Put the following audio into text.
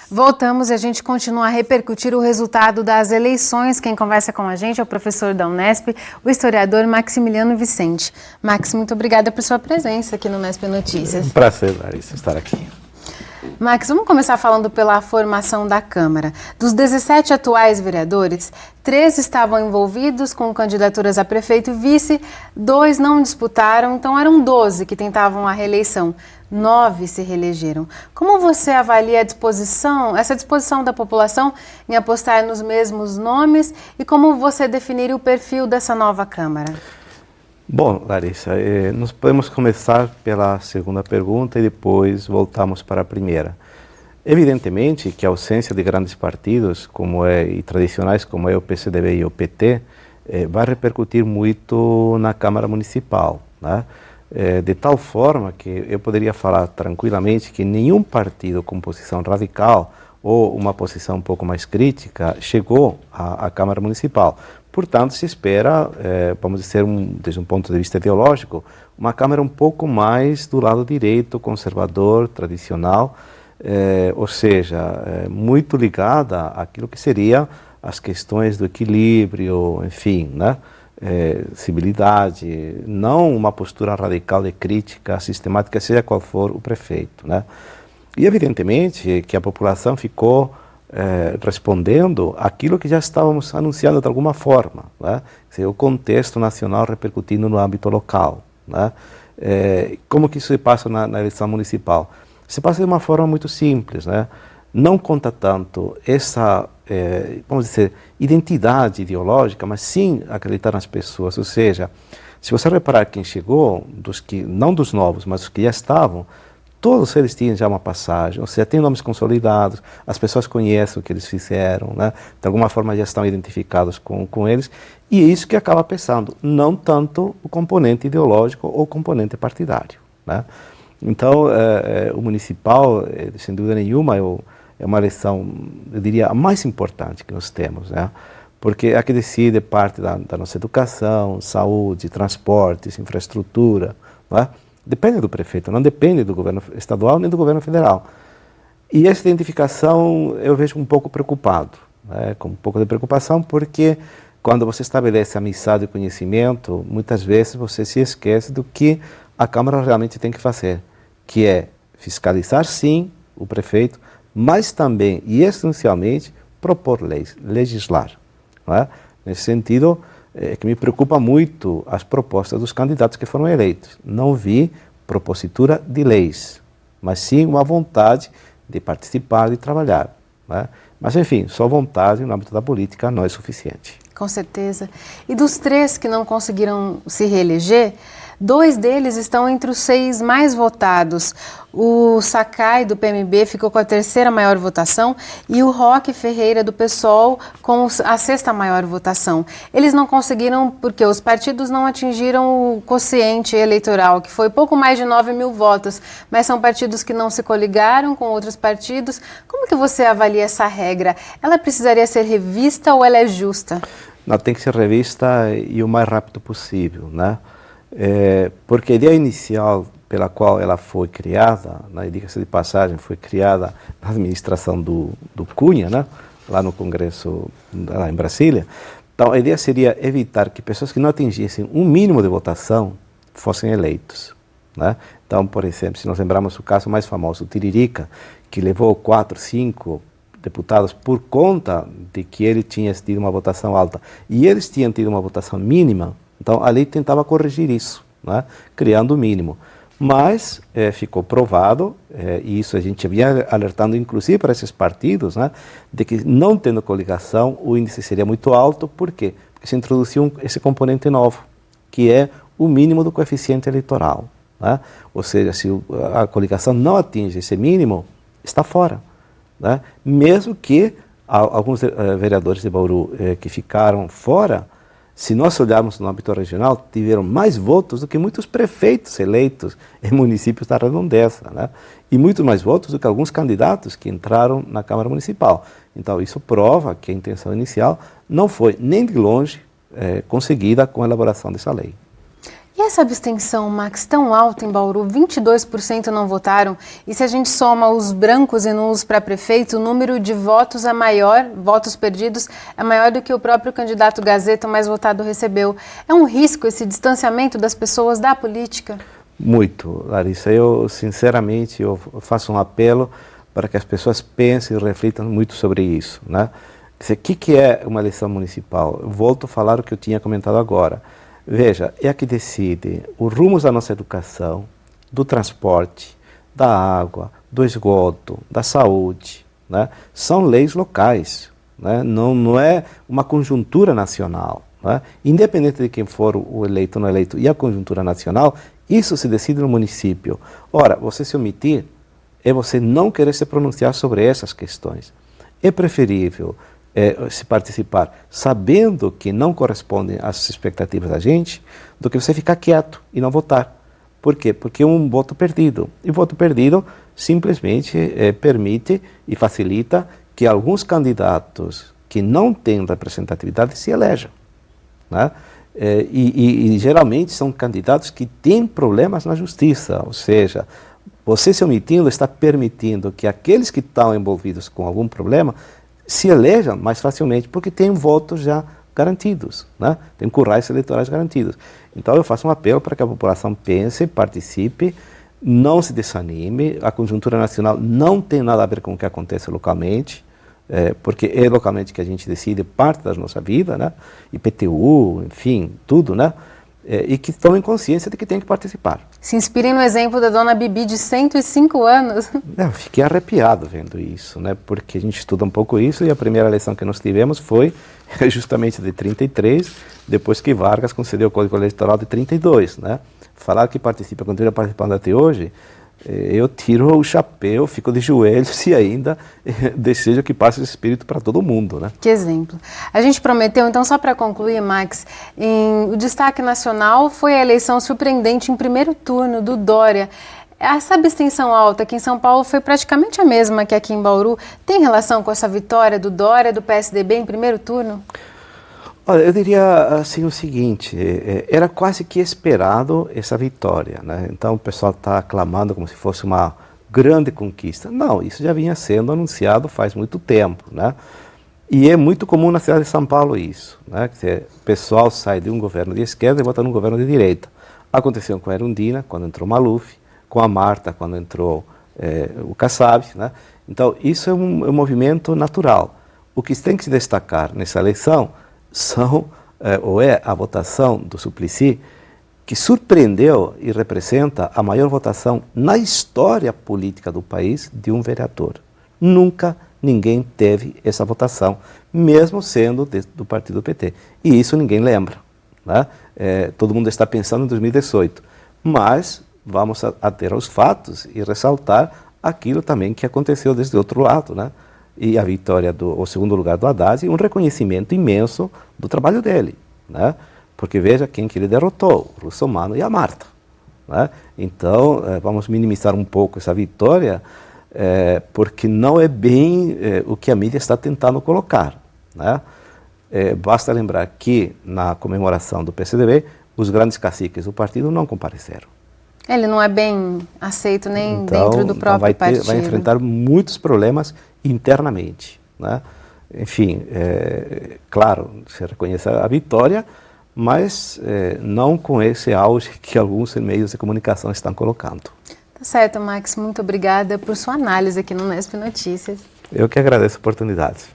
Voltamos e a gente continua a repercutir o resultado das eleições. Quem conversa com a gente é o professor da Unesp, o historiador Maximiliano Vicente. Max, muito obrigada por sua presença aqui no Unesp Notícias. É um prazer, Larissa, estar aqui. Max, vamos começar falando pela formação da Câmara. Dos 17 atuais vereadores, 3 estavam envolvidos com candidaturas a prefeito e vice, 2 não disputaram, então eram 12 que tentavam a reeleição. 9 se reelegeram. Como você avalia essa disposição da população em apostar nos mesmos nomes e como você definiria o perfil dessa nova Câmara? Bom, Larissa, nós podemos começar pela segunda pergunta e depois voltamos para a primeira. Evidentemente que a ausência de grandes partidos e tradicionais como é o PCdoB e o PT vai repercutir muito na Câmara Municipal, né? De tal forma que eu poderia falar tranquilamente que nenhum partido com posição radical ou uma posição um pouco mais crítica chegou à Câmara Municipal. Portanto, se espera, vamos dizer, desde um ponto de vista ideológico, uma Câmara um pouco mais do lado direito, conservador, tradicional, ou seja, muito ligada àquilo que seria as questões do equilíbrio, enfim, né? Civilidade, não uma postura radical de crítica sistemática, seja qual for o prefeito, né? E evidentemente que a população ficou respondendo aquilo que já estávamos anunciando de alguma forma, né? O contexto nacional repercutindo no âmbito local, né? Como que isso se passa na eleição municipal? Se passa de uma forma muito simples, né? Não conta tanto essa, vamos dizer, identidade ideológica, mas sim acreditar nas pessoas. Ou seja, se você reparar quem chegou, não dos novos, mas os que já estavam, todos eles tinham já uma passagem, ou seja, têm nomes consolidados, as pessoas conhecem o que eles fizeram, né? De alguma forma já estão identificados com eles, e é isso que acaba pesando, não tanto o componente ideológico ou o componente partidário, né? Então, o municipal, sem dúvida nenhuma, é uma eleição, eu diria, a mais importante que nós temos, né? Porque é a que decide parte da nossa educação, saúde, transportes, infraestrutura, né? Depende do prefeito, não depende do governo estadual nem do governo federal. E essa identificação eu vejo um pouco preocupado, né? Com um pouco de preocupação, porque quando você estabelece amizade e conhecimento, muitas vezes você se esquece do que a Câmara realmente tem que fazer, que é fiscalizar, sim, o prefeito, mas também e essencialmente propor leis, legislar, não é? Nesse sentido, que me preocupa muito as propostas dos candidatos que foram eleitos. Não vi propositura de leis, mas sim uma vontade de participar, de trabalhar, né? Mas, enfim, só vontade no âmbito da política não é suficiente. Com certeza. E dos 3 que não conseguiram se reeleger, 2 deles estão entre os 6 mais votados. O Sakai, do PMB, ficou com a 3ª maior votação e o Roque Ferreira, do PSOL, com a 6ª maior votação. Eles não conseguiram porque os partidos não atingiram o quociente eleitoral, que foi pouco mais de 9 mil votos, mas são partidos que não se coligaram com outros partidos. Como que você avalia essa regra? Ela precisaria ser revista ou ela é justa? Não, tem que ser revista e o mais rápido possível, né? Porque a ideia inicial pela qual ela foi criada, né, diga-se de passagem, foi criada na administração do Cunha, né, lá no Congresso, lá em Brasília. Então, a ideia seria evitar que pessoas que não atingissem um mínimo de votação fossem eleitos, né? Então, por exemplo, se nós lembrarmos o caso mais famoso, o Tiririca, que levou 4, 5 deputados por conta de que ele tinha tido uma votação alta e eles tinham tido uma votação mínima. Então, a lei tentava corrigir isso, né? Criando o mínimo. Mas ficou provado, e isso a gente vinha alertando inclusive para esses partidos, né? De que não tendo coligação, o índice seria muito alto. Por quê? Porque se introduziu esse componente novo, que é o mínimo do coeficiente eleitoral, né? Ou seja, se a coligação não atinge esse mínimo, está fora, né? Mesmo que alguns vereadores de Bauru que ficaram fora, se nós olharmos no âmbito regional, tiveram mais votos do que muitos prefeitos eleitos em municípios da redondeza, né? E muito mais votos do que alguns candidatos que entraram na Câmara Municipal. Então, isso prova que a intenção inicial não foi nem de longe conseguida com a elaboração dessa lei. E essa abstenção, Max, tão alta em Bauru, 22% não votaram, e se a gente soma os brancos e nulos para prefeito, o número de votos é maior, votos perdidos, é maior do que o próprio candidato Gazeta mais votado recebeu. É um risco esse distanciamento das pessoas da política? Muito, Larissa. Eu, sinceramente, eu faço um apelo para que as pessoas pensem e reflitam muito sobre isso, né? O que é uma eleição municipal? Eu volto a falar o que eu tinha comentado agora. Veja, é a que decide os rumos da nossa educação, do transporte, da água, do esgoto, da saúde, né? São leis locais, né? Não é uma conjuntura nacional, né? Independente de quem for o eleito ou não eleito e a conjuntura nacional, isso se decide no município. Ora, você se omitir é você não querer se pronunciar sobre essas questões. É preferível se participar sabendo que não correspondem às expectativas da gente, do que você ficar quieto e não votar. Por quê? Porque é um voto perdido. E voto perdido simplesmente permite e facilita que alguns candidatos que não têm representatividade se elejam, né? E geralmente são candidatos que têm problemas na justiça, ou seja, você se omitindo está permitindo que aqueles que estão envolvidos com algum problema se elejam mais facilmente, porque tem votos já garantidos, né? Tem currais eleitorais garantidos. Então eu faço um apelo para que a população pense, participe, não se desanime. A conjuntura nacional não tem nada a ver com o que acontece localmente, porque é localmente que a gente decide parte da nossa vida, né? IPTU, enfim, tudo, né? E que tomem consciência de que tem que participar. Se inspirem no exemplo da dona Bibi, de 105 anos. Eu fiquei arrepiado vendo isso, né? Porque a gente estuda um pouco isso, e a primeira eleição que nós tivemos foi justamente de 33, depois que Vargas concedeu o Código Eleitoral de 32, né? Falar que participa, continua participando até hoje, eu tiro o chapéu, fico de joelhos e ainda desejo que passe esse espírito para todo mundo, né? Que exemplo. A gente prometeu, então, só para concluir, Max, o destaque nacional foi a eleição surpreendente em primeiro turno do Dória. Essa abstenção alta aqui em São Paulo foi praticamente a mesma que aqui em Bauru. Tem relação com essa vitória do Dória, do PSDB em primeiro turno? Olha, eu diria assim o seguinte, era quase que esperado essa vitória, né? Então o pessoal está aclamando como se fosse uma grande conquista. Não, isso já vinha sendo anunciado faz muito tempo, né? E é muito comum na cidade de São Paulo isso, né? Quer dizer, o pessoal sai de um governo de esquerda e vota num governo de direita. Aconteceu com a Erundina, quando entrou Maluf, com a Marta, quando entrou o Kassab, né? Então isso é um movimento natural. O que tem que se destacar nessa eleição é a votação do Suplicy, que surpreendeu e representa a maior votação na história política do país de um vereador. Nunca ninguém teve essa votação, mesmo sendo do partido PT. E isso ninguém lembra, né? Todo mundo está pensando em 2018. Mas vamos ater aos fatos e ressaltar aquilo também que aconteceu desde o outro lado, né? E a vitória o segundo lugar do Haddad e um reconhecimento imenso do trabalho dele, né? Porque veja quem que ele derrotou, o Russomano e a Marta, né? Então, vamos minimizar um pouco essa vitória, porque não é bem o que a mídia está tentando colocar, né? Basta lembrar que na comemoração do PCdoB, os grandes caciques do partido não compareceram. Ele não é bem aceito nem dentro do próprio partido. Vai enfrentar muitos problemas internamente, né? Enfim, claro, se reconhece a vitória, mas não com esse auge que alguns meios de comunicação estão colocando. Tá certo, Max. Muito obrigada por sua análise aqui no Nesp Notícias. Eu que agradeço a oportunidade.